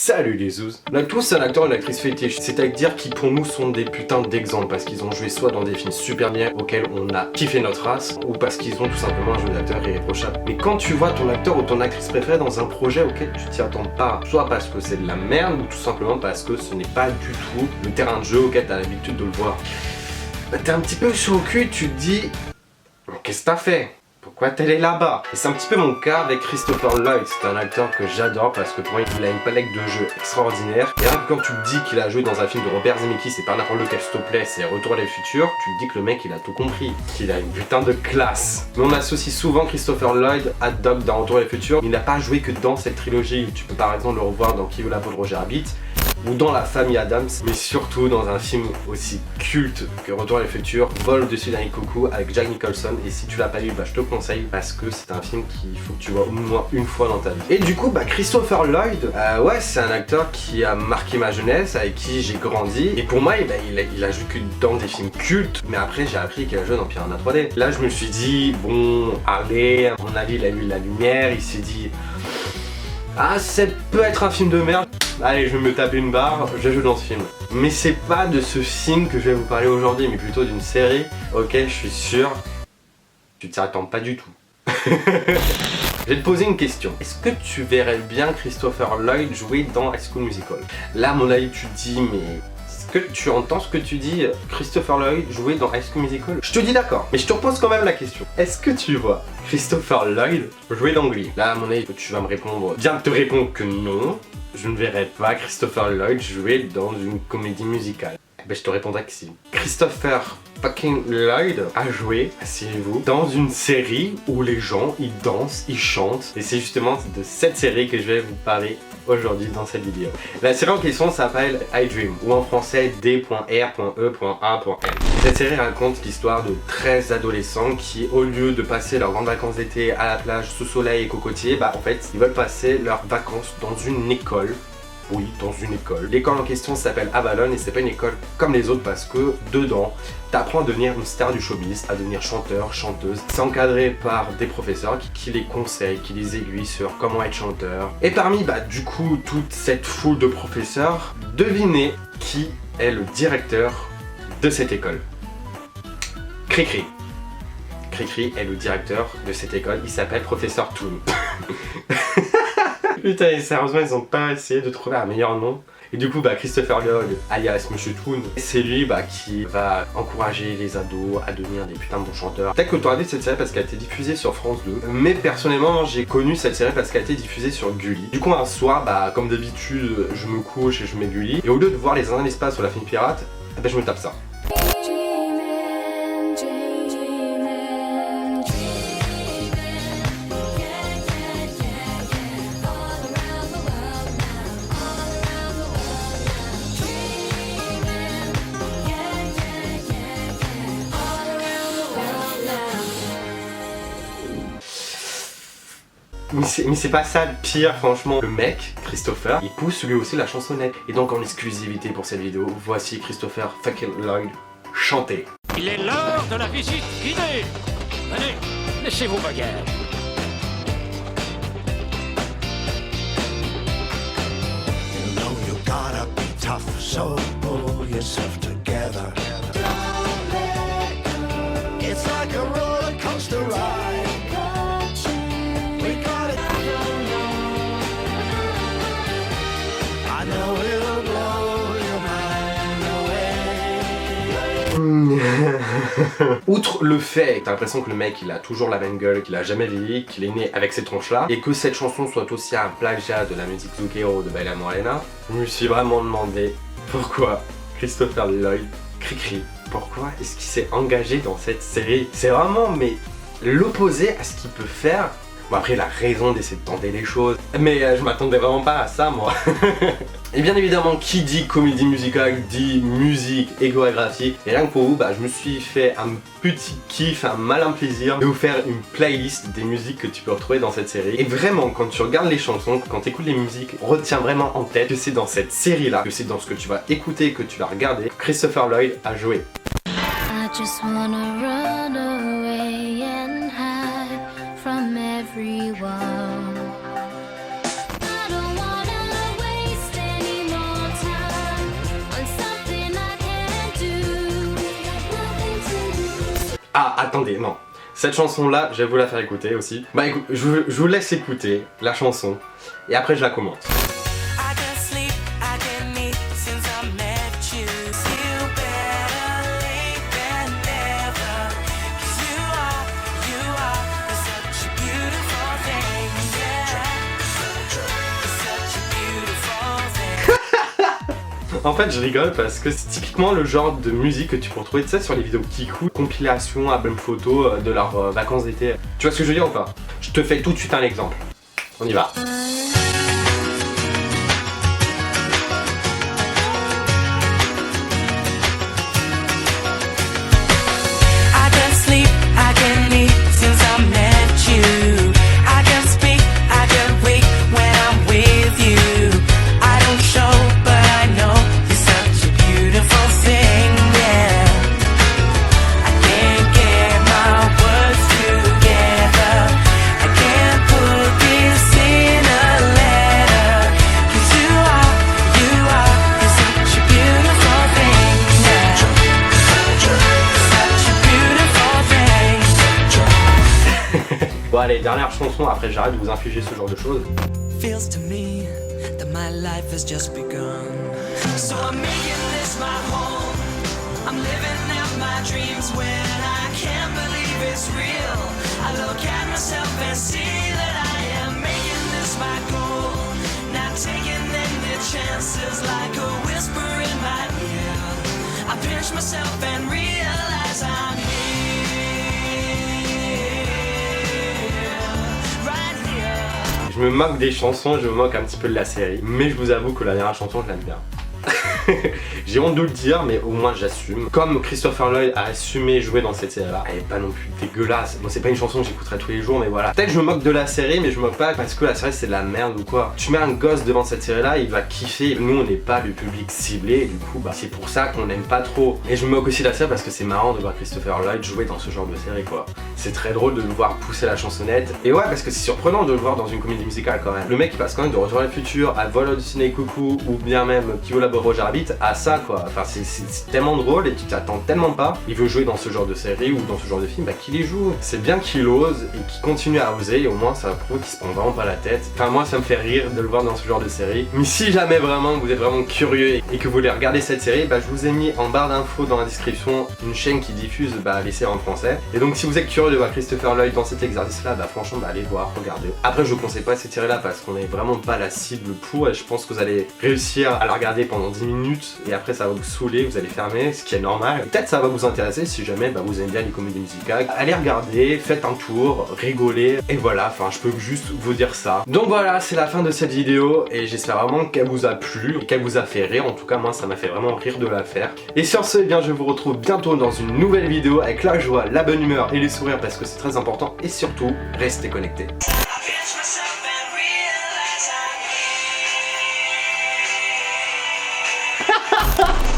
Salut les zouzes. L'acteur c'est un acteur et une actrice fétiche, c'est-à-dire qui pour nous sont des putains d'exemples parce qu'ils ont joué soit dans des films super bien auxquels on a kiffé notre race ou parce qu'ils ont tout simplement un jeu d'acteur irréprochable. Mais quand tu vois ton acteur ou ton actrice préférée dans un projet auquel tu t'y attends pas, soit parce que c'est de la merde ou tout simplement parce que ce n'est pas du tout le terrain de jeu auquel t'as l'habitude de le voir, bah t'es un petit peu sur le cul, tu te dis qu'est-ce que t'as fait? Pourquoi t'es allé là-bas? Et c'est un petit peu mon cas avec Christopher Lloyd. C'est un acteur que j'adore parce que pour moi il a une palette de jeux extraordinaire. Et là quand tu te dis qu'il a joué dans un film de Robert Zemeckis, c'est pas n'importe lequel s'il te plaît, c'est Retour à le futur, tu te dis que le mec il a tout compris, qu'il a une putain de classe. Mais on associe souvent Christopher Lloyd à Doc dans Retour à le futur. Il n'a pas joué que dans cette trilogie. Tu peux par exemple le revoir dans Qui veut la peau de Roger Rabbit ou dans La famille Adams, mais surtout dans un film aussi culte que Retour à le futur, Vol au-dessus d'un coucou avec Jack Nicholson. Et si tu l'as pas vu, bah je te conseille parce que c'est un film qu'il faut que tu vois au moins une fois dans ta vie. Et du coup, bah Christopher Lloyd, ouais, c'est un acteur qui a marqué ma jeunesse, avec qui j'ai grandi. Et pour moi, il a joué que dans des films cultes, mais après j'ai appris qu'il a joué dans Piranha 3D. Là, je me suis dit, bon, allez, à mon avis, il a eu la lumière, il s'est dit, ah, ça peut être un film de merde. Allez, je vais me taper une barre, je joue dans ce film. Mais c'est pas de ce film que je vais vous parler aujourd'hui, mais plutôt d'une série auquel je suis sûr tu t'y attends pas du tout. Je vais te poser une question. Est-ce que tu verrais bien Christopher Lloyd jouer dans High School Musical? Là, à mon avis, tu te dis, mais est-ce que tu entends ce que tu dis, Christopher Lloyd jouer dans High School Musical? Je te dis d'accord, mais je te repose quand même la question. Est-ce que tu vois Christopher Lloyd jouer dans Glee? Là, à mon avis, tu vas me répondre, bien te répondre que non. Je ne verrais pas Christopher Lloyd jouer dans une comédie musicale. Ben, je te répondrai que si. Christopher fucking Lloyd a joué, asseyez-vous, dans une série où les gens, ils dansent, ils chantent. Et c'est justement de cette série que je vais vous parler aujourd'hui dans cette vidéo. La série en question s'appelle I Dream, ou en français D.R.E.A.N. Cette série raconte l'histoire de 13 adolescents qui, au lieu de passer leurs grandes vacances d'été à la plage sous soleil et cocotier, bah en fait, ils veulent passer leurs vacances dans une école. Oui, dans une école. L'école en question s'appelle Avalon et c'est pas une école comme les autres parce que dedans, t'apprends à devenir une star du showbiz, à devenir chanteur, chanteuse. C'est encadré par des professeurs qui les conseillent, qui les aiguillent sur comment être chanteur. Et parmi, bah du coup, toute cette foule de professeurs, devinez qui est le directeur de cette école. Cricri. Cricri est le directeur de cette école, il s'appelle Professeur Toon. Putain, et sérieusement, ils ont pas essayé de trouver un meilleur nom. Et du coup, bah, Christopher Lloyd, alias Monsieur Toon, c'est lui bah, qui va encourager les ados à devenir des putains de bons chanteurs. Peut-être que tu auras vu cette série parce qu'elle a été diffusée sur France 2. Mais personnellement, j'ai connu cette série parce qu'elle a été diffusée sur Gulli. Du coup, un soir, bah, comme d'habitude, je me couche et je mets Gulli. Et au lieu de voir les Indiens d'Espace sur la film pirate, bah, je me tape ça. Mais c'est pas ça le pire, franchement. Le mec, Christopher, il pousse lui aussi la chansonnette. Et donc en exclusivité pour cette vidéo, voici Christopher fucking Lloyd chanter. Il est l'heure de la visite guidée. Allez, laissez vos bagages. You know you gotta be tough, so pull yourself together. Don't let go. It's like a roller coaster ride. Outre le fait que t'as l'impression que le mec il a toujours la même gueule, qu'il a jamais vieilli, qu'il est né avec ces tronches là, et que cette chanson soit aussi un plagiat de la musique Zucchero de Baila Morena, je me suis vraiment demandé pourquoi Christopher Lloyd, Cricri, pourquoi est-ce qu'il s'est engagé dans cette série? C'est vraiment mais l'opposé à ce qu'il peut faire. Bon après il a raison d'essayer de tenter les choses, mais je m'attendais vraiment pas à ça moi. Et bien évidemment qui dit comédie musicale dit musique et chorégraphie. Et rien que pour vous, bah, je me suis fait un petit kiff, un malin plaisir de vous faire une playlist des musiques que tu peux retrouver dans cette série. Et vraiment quand tu regardes les chansons, quand tu écoutes les musiques, retiens vraiment en tête que c'est dans cette série là, que c'est dans ce que tu vas écouter, que tu vas regarder, Christopher Lloyd a joué. I just wanna run away and hide from everyone. I don't wanna waste Ah, attendez, non. Cette chanson-là, je vais vous la faire écouter aussi. Bah écoute, je vous laisse écouter la chanson et après je la commente. En fait, je rigole parce que c'est typiquement le genre de musique que tu peux retrouver, tu sais, sur les vidéos Kikou, compilation, album photo de leurs vacances d'été. Tu vois ce que je veux dire ou pas? Je te fais tout de suite un exemple. On y va. Bon allez, dernière chanson, après j'arrête de vous infliger ce genre de choses. Feels to me that my life has just begun. So I'm making this my home. I'm living out my dreams when I can't believe it's real. I look at myself and see that I am making this my goal. Not taking any chances like a whisper in my ear. I pinch myself and realize I'm here. Je me moque des chansons, je me moque un petit peu de la série, mais je vous avoue que la dernière chanson je l'aime bien. J'ai honte de le dire, mais au moins j'assume. Comme Christopher Lloyd a assumé jouer dans cette série-là, elle est pas non plus dégueulasse. Bon, c'est pas une chanson que j'écouterai tous les jours, mais voilà. Peut-être que je me moque de la série, mais je me moque pas parce que la série c'est de la merde ou quoi. Tu mets un gosse devant cette série-là, il va kiffer. Nous, on n'est pas le public ciblé, et du coup, bah, c'est pour ça qu'on n'aime pas trop. Et je me moque aussi de la série parce que c'est marrant de voir Christopher Lloyd jouer dans ce genre de série, quoi. C'est très drôle de le voir pousser la chansonnette. Et ouais, parce que c'est surprenant de le voir dans une comédie musicale quand même. Le mec, il passe quand même de Retour à le futur à Vol au-dessus des coucou ou bien même Qui vaut la Roger Rabbit à ça, quoi. Enfin, c'est tellement drôle et tu t'attends tellement pas. Il veut jouer dans ce genre de série ou dans ce genre de film, bah qu'il y joue. C'est bien qu'il ose et qu'il continue à oser, et au moins ça prouve qu'il se prend vraiment pas la tête. Enfin, moi ça me fait rire de le voir dans ce genre de série. Mais si jamais vraiment vous êtes vraiment curieux et que vous voulez regarder cette série, bah je vous ai mis en barre d'infos dans la description une chaîne qui diffuse les séries en français. Et donc si vous êtes curieux de voir Christopher Lloyd dans cet exercice là, bah franchement allez voir, regardez. Après je vous conseille pas cette série là parce qu'on est vraiment pas la cible pour, et je pense que vous allez réussir à la regarder pendant 10 minutes et après ça va vous saouler, vous allez fermer, ce qui est normal. Peut-être ça va vous intéresser si jamais vous aimez bien les comédies musicales. Allez regarder, faites un tour, rigolez, et voilà, enfin je peux juste vous dire ça. Donc voilà, c'est la fin de cette vidéo et j'espère vraiment qu'elle vous a plu, qu'elle vous a fait rire. En tout cas moi ça m'a fait vraiment rire de la faire. Et sur ce, eh bien je vous retrouve bientôt dans une nouvelle vidéo avec la joie, la bonne humeur et les sourires parce que c'est très important, et surtout, restez connectés. Ha ha ha!